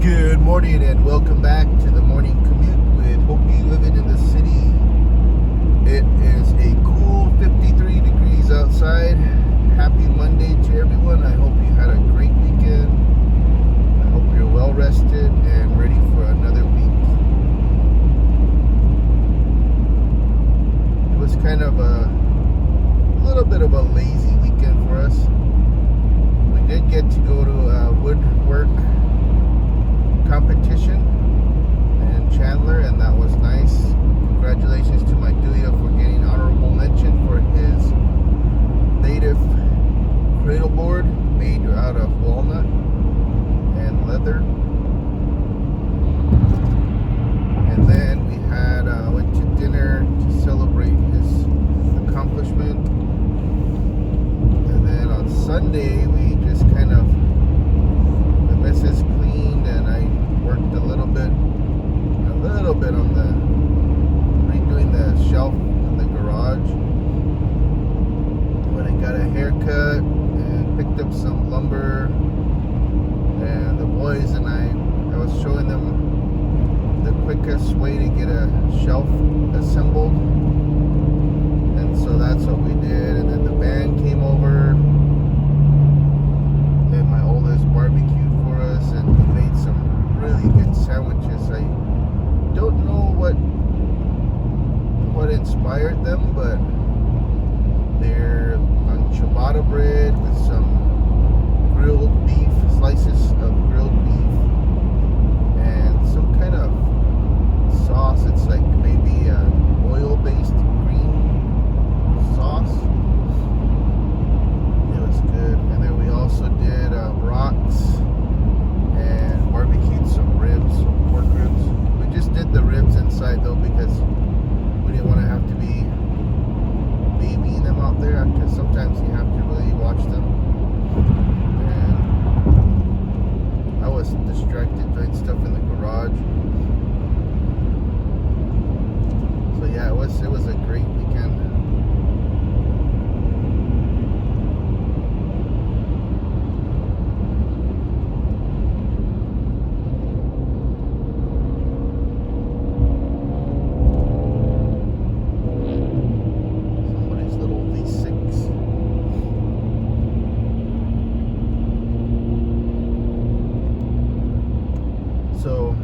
Good morning and welcome back to the morning commute with Hopi living in the city. It is a cool 53 degrees outside. Happy Monday to everyone. I hope you had a great weekend. I hope you're well rested and ready for another week. It was kind of a little bit of a lazy weekend for us. We did get to go to a woodwork competition in Chandler, and that was nice. Congratulations to my Duya for getting honorable mention for his native cradle board made out of walnut and leather. And then we had went to dinner to celebrate his accomplishment. And then on Sunday we just kind of, the missus cleaned and I worked a little bit on the redoing the shelf in the garage. When I got a haircut and picked up some lumber, and the boys and I was showing them the quickest way to get a shelf assembled, and so that's what we did. And then the band came over and my oldest barbecued for us, and he made some really good sandwiches. I don't know what inspired them, but they're on ciabatta bread with some grilled beef, slices of grilled beef, and some kind of sauce. It's like maybe an oil-based green sauce. It was good. And then we also did brats and barbecued some ribs, pork ribs. We just did the ribs inside though because we didn't want to have to be babying them out there, because sometimes you have to really watch them. And I was distracted doing stuff in the garage. So yeah, it was a great weekend. So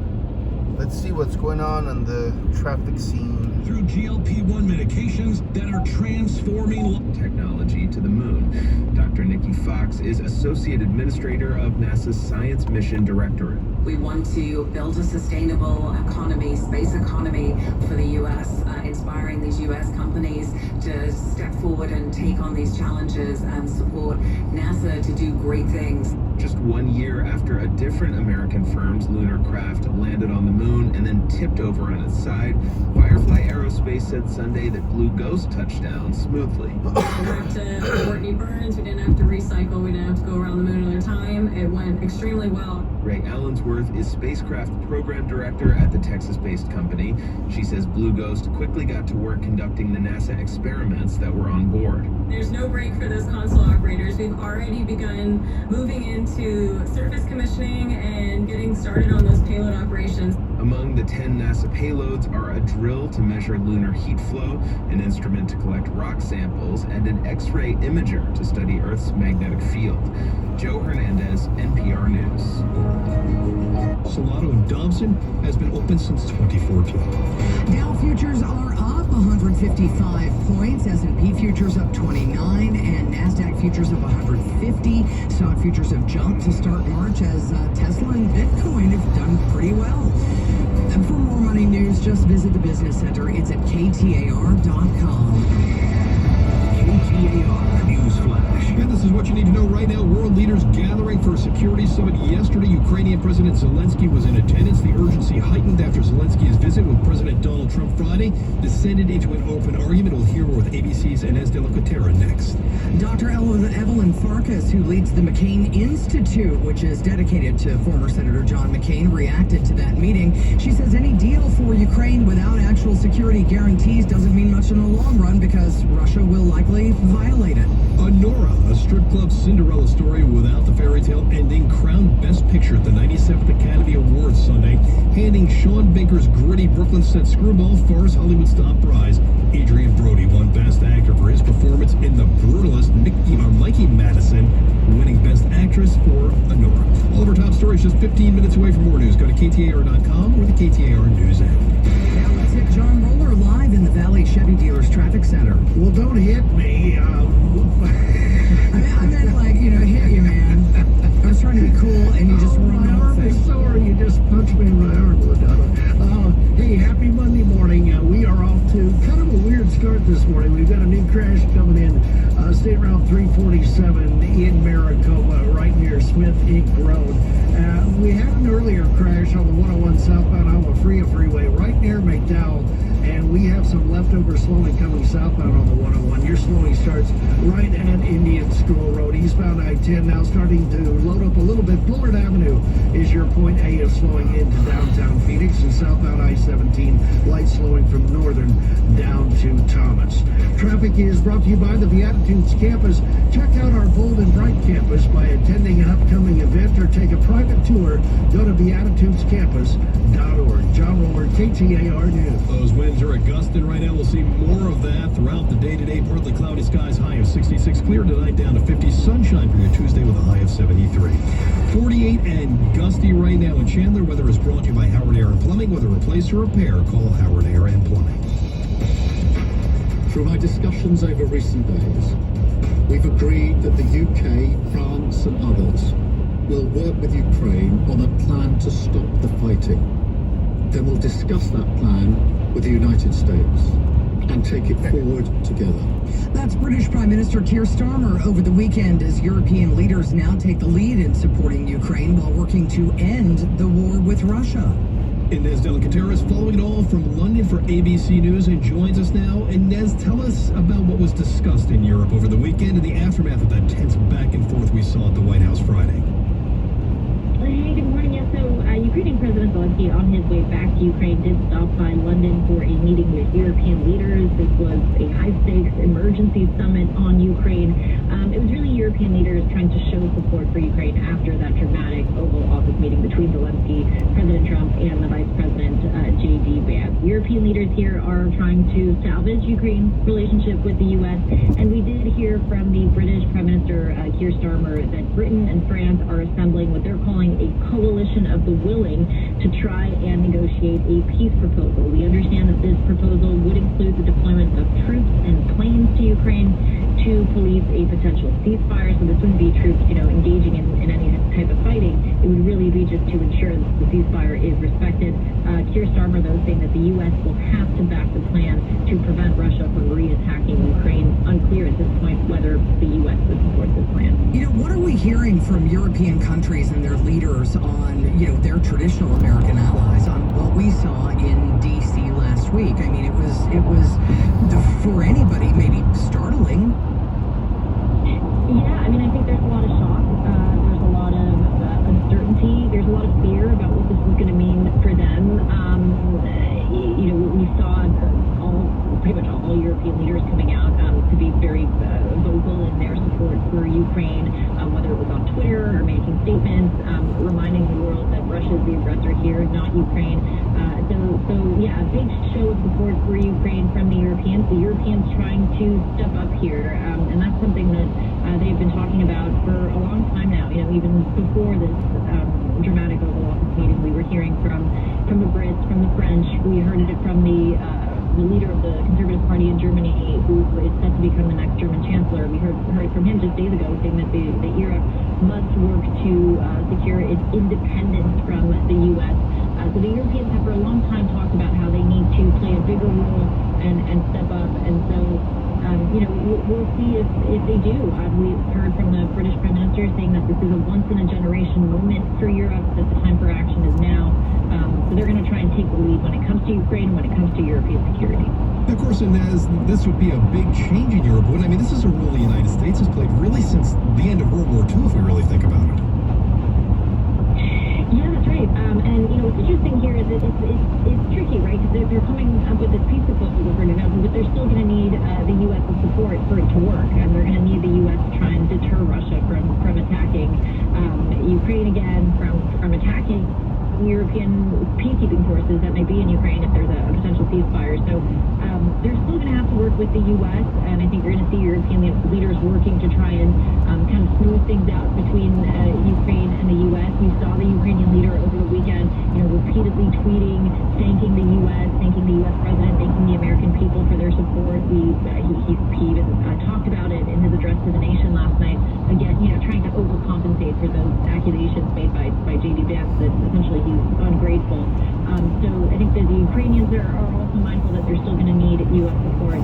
let's see what's going on the traffic scene. Through GLP-1 medications that are transforming technology to the moon. Dr. Nikki Fox is Associate Administrator of NASA's Science Mission Directorate. We want to build a sustainable economy, space economy for the U.S., inspiring these U.S. companies to step forward and take on these challenges and support NASA to do great things. Just 1 year after a different American firm's lunar craft landed on the moon and then tipped over on its side, Firefly Aerospace said Sunday that Blue Ghost touched down smoothly. We didn't have to Courtney Burns, we didn't have to recycle, we didn't have to go around the moon another time. It went extremely well. Ray Allensworth is Spacecraft Program Director at the Texas-based company. She says Blue Ghost quickly got to work conducting the NASA experiments that were on board. There's no break for those console operators. We've already begun moving into surface commissioning and getting started on those payload operations. Among the 10 NASA payloads are a drill to measure lunar heat flow, an instrument to collect rock samples, and an X-ray imager to study Earth's magnetic field. Joe Hernandez, NPR News. Solano and Dobson has been open since 2014. Dow futures are up 155 points, S&P futures up 29, and NASDAQ futures up 150. Stock futures have jumped to start March as Tesla and Bitcoin have done pretty well. And for more money news, just visit the business center. It's at KTAR.com. KTAR News Flash. And this is what you need to know right now. World leaders gathering for a security summit yesterday. Ukrainian President Zelensky was in attendance. The urgency heightened after Zelensky's visit with President Donald Trump Friday descended into an open argument. We'll hear more with ABC's Inez de la Cotera next. Dr. Evelyn Farkas, who leads the McCain Institute, which is dedicated to former Senator John McCain, reacted to that meeting. She says any deal for Ukraine without actual security guarantees doesn't mean much in the long run because Russia will likely violate it. Nora, a strip club Cinderella story without the fairy tale ending, crowned Best Picture at the 97th Academy Awards. handing Sean Baker's gritty Brooklyn set screwball farce Hollywood's top prize. Adrian Brody won Best Actor for his performance in The Brutalist. Mikey Madison winning Best Actress for Honora. All of our top stories just 15 minutes away from more news. Go to KTAR.com or the KTAR News app. Now let's hit John Roller live in the Valley Chevy Dealers Traffic Center. Well, don't hit me. I meant like, hit you, man. I was trying to be cool, and you just ruined the my whole arm is thing. sore. You just punched me in my arm, Ladonna. Hey, happy Monday morning. We are off to kind of a weird start this morning. We've got a new crash coming in. State Route 347 in Maricopa, right near Smith Inc. Road. We had an earlier crash on the 101 southbound Alma Freeway right near McDowell. And we have some leftover slowing coming southbound on the 101. Your slowing starts right at Indian School Road, eastbound I-10, now starting to load up a little bit. Bullard Avenue is your point A of slowing into downtown Phoenix, and southbound I-17, light slowing from Northern down to Thomas. Traffic is brought to you by the Beatitudes Campus. Check out our Bold and Bright campus by attending an upcoming event or take a private tour. Go to beatitudescampus.org. John Roller, KTAR News. Those winds are a gusting right now. We'll see more of that throughout the day today. Partly cloudy skies, high of 66. Clear tonight, down to 50. Sunshine for your Tuesday with a high of 73. 48 and gusty right now in Chandler. Weather is brought to you by Howard Air and Plumbing. Whether replace or repair, call Howard Air and Plumbing. Through my discussions over recent days, we've agreed that the UK, France and others will work with Ukraine on a plan to stop the fighting. Then we'll discuss that plan with the United States and take it forward together. That's British Prime Minister Keir Starmer over the weekend as European leaders now take the lead in supporting Ukraine while working to end the war with Russia. Inez Delacateras following it all from London for ABC News and joins us now. Inez, tell us about what was discussed in Europe over the weekend and the aftermath of that tense back and forth we saw at the White House Friday. Hey, good morning. Yeah, so Ukrainian President Zelensky on his way back to Ukraine did stop by London for a meeting with European leaders. This was a high-stakes emergency summit on Ukraine. It was really European leaders trying to show support for Ukraine after that dramatic Oval Office meeting between Zelensky, President Trump, and the Vice President J.D. Vance. European leaders here are trying to salvage Ukraine's relationship with the U.S., and we did hear from the British Prime Minister Keir Starmer that Britain and France are assembling what they're calling a coalition of the willing to try and negotiate a peace proposal. We understand that this proposal would include the deployment of troops and planes to Ukraine to police a potential ceasefire. So this wouldn't be troops, engaging in any type of fighting. It would really be just to ensure that the ceasefire is respected. Keir Starmer, though, saying that the U.S. will have to back the plan to prevent Russia from re-attacking Ukraine. Unclear at this point whether the U.S. would support this plan. What are we hearing from European countries and their leaders on, their traditional American allies, on what we saw in D.C. last week? I mean, it was for anybody maybe startling. Yeah, I mean, I think there's a lot of shock. There's a lot of uncertainty. There's a lot of fear about what this is going to mean for them. We saw pretty much all European leaders coming out to be very vocal in their support for Ukraine, whether it was on Twitter or making statements, reminding the world that Russia is the aggressor here, not Ukraine. So yeah, a big show of support for Ukraine from the Europeans. The Europeans trying to step up here, and that's something that they've been talking about for a long time now. Even before this dramatic Oval Office meeting, we were hearing from the Brits, from the French. We heard it from the leader of the Conservative Party in Germany, who is set to become the next German chancellor. We heard from him just days ago saying that the Europe must work to secure its independence from the U.S. So the Europeans have for a long time talked about how they need to play a bigger role and step up. And so, we'll see if they do. We've heard from the British Prime Minister saying that this is a once-in-a-generation moment for Europe, that the time for action is now. So they're going to try and take the lead when it comes to Ukraine and when it comes to European security. Of course, Inez, this would be a big change in Europe. I mean, this is a role the United States has played really since the end of World War II, if we really think about it. Yeah, that's right. And what's interesting here is that it's tricky, right? Because they're coming up with this peace proposal for November, but they're still going to need the U.S.'s support for it to work, and they're going to need the U.S. to try and deter Russia from attacking Ukraine again, from attacking European peacekeeping forces that may be in Ukraine if there's a potential ceasefire. So they're still going to have to work with the U.S., and I think you're going to see European leaders working to try and kind of smooth things out between Ukraine and the U.S. We saw the Ukrainian leader over the weekend, repeatedly tweeting, thanking the U.S., thanking the U.S. president, thanking the American people for their support. He even talked about it in his address to the nation last night. Again, trying to overcompensate for those accusations made by J.D. Vance that essentially he's ungrateful. So I think that the Ukrainians are also mindful that they're still going to need U.S. support.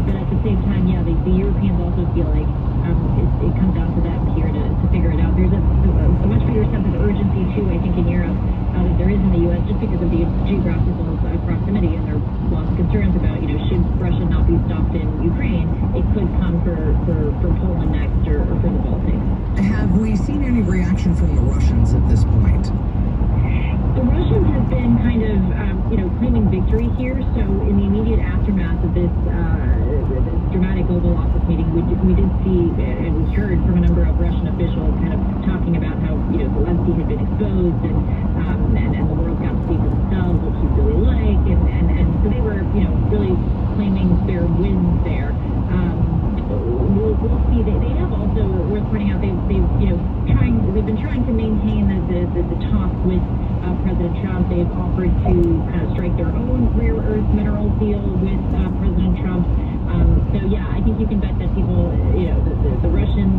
But at the same time, the Europeans also feel like it comes down to them here to figure it out. There's a much bigger sense of urgency, too, I think, in Europe that there is in the U.S. just because of the geographical proximity, and there are lots of concerns about, should Russia not be stopped in Ukraine, it could come for Poland next or for the Baltics. Have we seen any reaction from the Russians at this point? The Russians have been kind of, claiming victory here. So in the immediate aftermath of this dramatic Oval Office meeting, we did see and we heard from a number of Russian officials kind of talking about how, Zelensky had been exposed and the world got to see for themselves what he's really like. And so they were, really claiming their wins there. We'll see. They have also, worth pointing out, they've been trying to maintain the talk with President Trump. They've offered to kind of strike their own rare earth mineral deal with President Trump. So I think you can bet that people, the Russian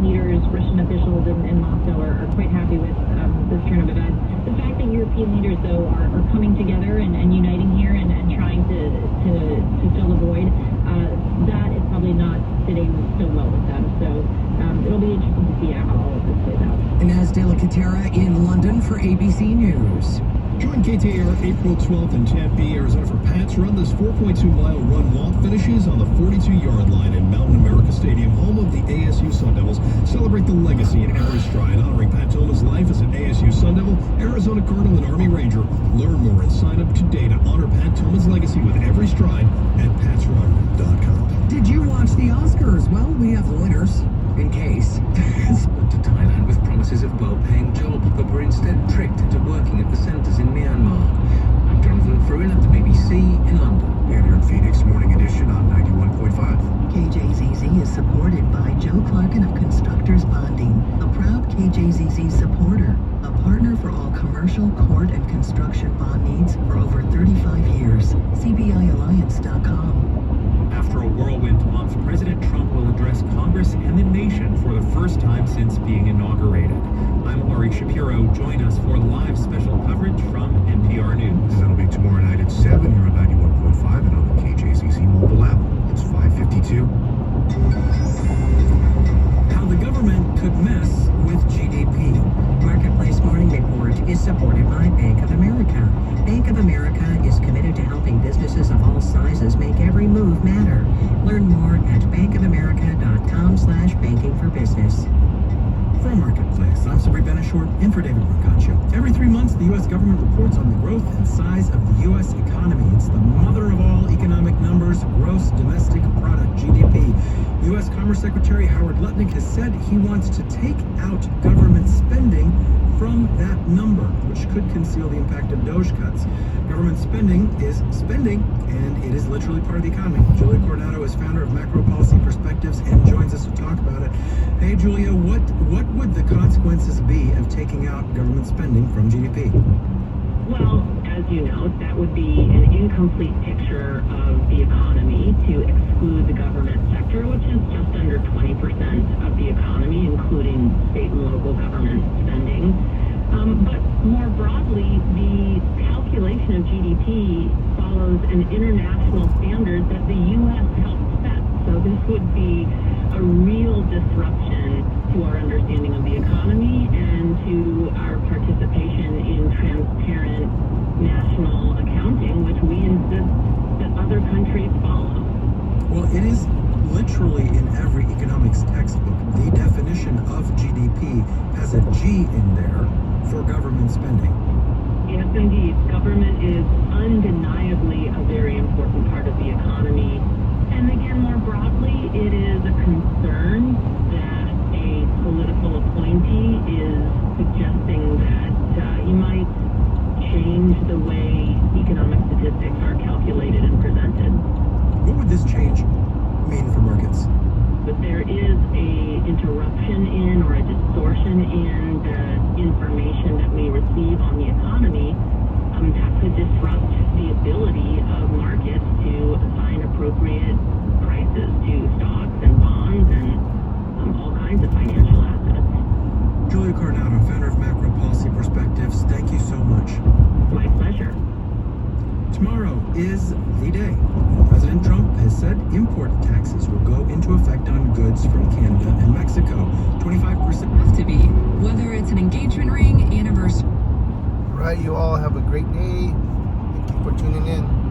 leaders, Russian officials in Moscow are quite happy with this turn of events. The fact that European leaders, though, are coming together and uniting here and trying to fill the void, that is probably not sitting so well with them. So it'll be interesting to see how all of this plays out. Inez De La Catera in London for ABC News. Join KTAR April 12th in Tempe, Arizona for Pat's Run. This 4.2-mile run walk finishes on the 42-yard line in Mountain America Stadium, home of the ASU Sun Devils. Celebrate the legacy in every stride, honoring Pat Toma's life as an ASU Sun Devil, Arizona Cardinal, and Army Ranger. Learn more and sign up today to honor Pat Toma's legacy with every stride at patsrun.com. Did you watch the Oscars? Well, we have the winners, in case. To Thailand with promises of well-paying jobs, but were instead tricked into working at the centres in Myanmar. I'm Jonathan Fruin at the BBC in London. And here in Phoenix, Morning Edition on 91.5. KJZZ is supported by Joe Clarkin of Constructors Bonding, a proud KJZZ supporter, a partner for all commercial, court, and construction bond needs for over 35 years. CBIalliance.com. After a whirlwind month, President Trump will address Congress and the nation for the first time since being inaugurated. I'm Laurie Shapiro. Join us for live special coverage from NPR News. And that'll be tomorrow night at 7 here on 91.5 and on the KJZZ mobile app. It's 5:52. How the government could mess with GDP. Marketplace Morning Report is supported by Bank of America. Bank of America is committed to helping businesses of all sizes make every move matter. Learn more at bankofamerica.com/banking-for-business. From Marketplace, I'm Sabri Benishore in for David Brancaccio. Every 3 months, the U.S. government reports on the growth and size of the U.S. economy. It's the mother of all economic numbers, gross domestic product, GDP. U.S. Commerce Secretary Howard Lutnick has said he wants to take out government spending from that number, which could conceal the impact of DOGE cuts. Government spending is spending, and it is literally part of the economy. Julia Coronado is founder of Macro Policy Perspectives and joins us to talk about it. Hey, Julia, what would the consequences be of taking out government spending from GDP? Well, as you know, that would be an incomplete picture of the economy to exclude the government sector, which is just under 20% of the economy, including state and local government spending. But more broadly, the calculation of GDP follows an international standard that the U.S. helped set. So this would be a real disruption to our understanding of the economy and to our participation in transparent national accounting, which we insist that other countries follow. Well, it is literally in every economics textbook. The definition of GDP has a G in there for government spending. Yes, indeed. Government is undeniably a very important part of the economy. And again, more broadly, it is a concern that a political appointee is suggesting that you might is the day when President Trump has said import taxes will go into effect on goods from Canada and Mexico. 25%. Have to be, whether it's an engagement ring, anniversary. All right, you all have a great day. Thank you for tuning in.